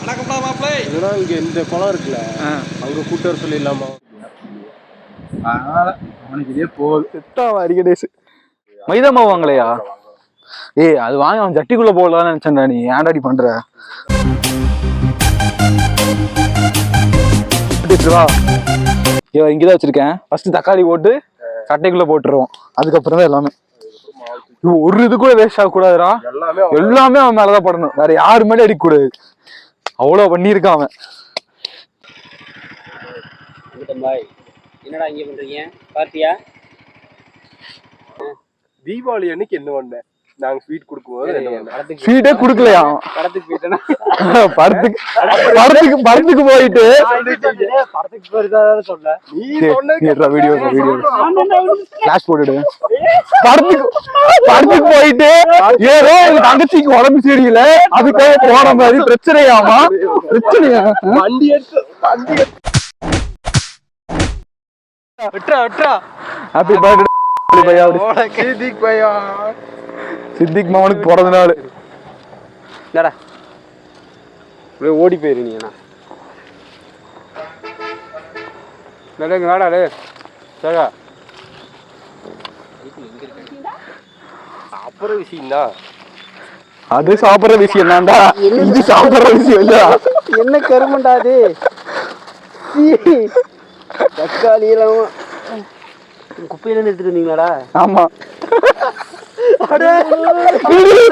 இதெல்லாம் இங்க இந்த குளம் இருக்குல்ல, அங்க கூட்டு வர சொல்லிடலாமா? அதனால அவனுக்கு இதே போகுது. அடிக்கடேஸ் மைதா மாவு வாங்கலையா? ஏய் அது வாங்க அவன் ஜட்டிக்குள்ள போடலான்னு நினைச்சேன்டா. நீ ஏன்டாடி பண்ற? இங்கதான் வச்சிருக்கேன். ஃபர்ஸ்ட் தக்காளி போட்டு சட்டைக்குள்ள போட்டுருவோம். அதுக்கப்புறம் தான் எல்லாமே. ஒரு இது கூட வேஸ்ட் ஆக கூடாதுடா. எல்லாமே அவன் மேலதான் படணும். வேற யாரு மேலே அடிக்க கூடாது. அவ்வளவு பண்ணியிருக்கான் அவன். என்னடா இங்க பண்றீங்க? பார்த்தியா? தீபாவளி அன்னைக்கு என்ன பண்ணேன்? நாங்க ஸ்வீட் கொடுக்கும்போது ஸ்வீட்டே குடுக்கலையா? படத்துக்கு போயிட்டேன்னா படத்துக்கு போயிட்டு படத்துக்கு போயிருந்தா சொல்ல வீடியோ கிளாஸ் போட்டுடு. படத்துக்கு போயிட்டு ஏதோ தங்கச்சிக்கு உடம்பு சரியில்லை, அதுக்காக போன மாதிரி பிரச்சனையாமா? பிரச்சனையா? வண்டி எடுத்து ஹாப்பி பர்த்டே பையா. சித்திக் பையா. சித்திக் மாவனுக்கு பிறந்த நாள். ஓடி போயிரு நீ. வேடாடு சகா அப்புறம் விஷயம் தான் அது சாப்பிட்ற விஷயம் தான்டா. இது சாப்பிட்ற விஷயம் இல்ல. என்ன கருமண்டா அது? தக்காளி எல்லாம் குப்பையில இருந்து எடுத்துட்டு வந்தீங்களாடா? ஆமா.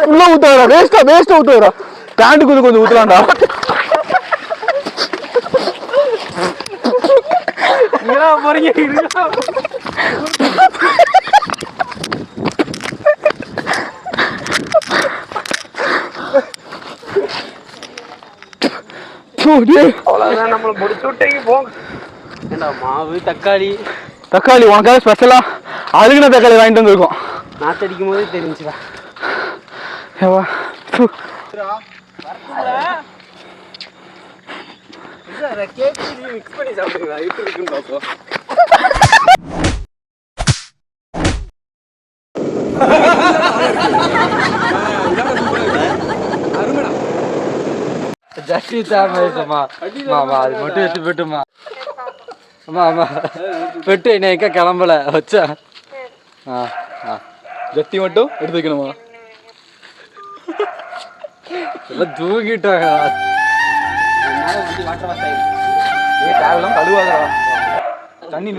ஃபுல்லா ஊத்தாடா. வேஸ்டா ஊத்துறா. பேண்டுக்கு கொஞ்சம் ஊத்தலாம்டா. போறீங்க அவ்வளவுதான், நம்மள முடிச்சு விட்டீங்க போங்க. ஏண்டா மாவு தக்காளி உனக்காக ஸ்பெஷலா அழுகின தக்காளி வாங்கிட்டு வந்திருக்கோம். நாத்தடிக்கும் போதே தெரிஞ்சுடா. மிக்ஸ் பண்ணி சாப்பிடுங்களா? எப்படி இருக்குன்னு பார்ப்போம். ஜட்டி தாமமா மாமா அது மட்டும் எடுத்து போட்டுமா. ஆமா பெட்டு என்ன எங்க கிளம்பல வச்சா. ஜட்டி மட்டும் எடுத்து வைக்கணுமா? எல்லாம் தூங்கிட்டாங்க. கழுவாதா தண்ணி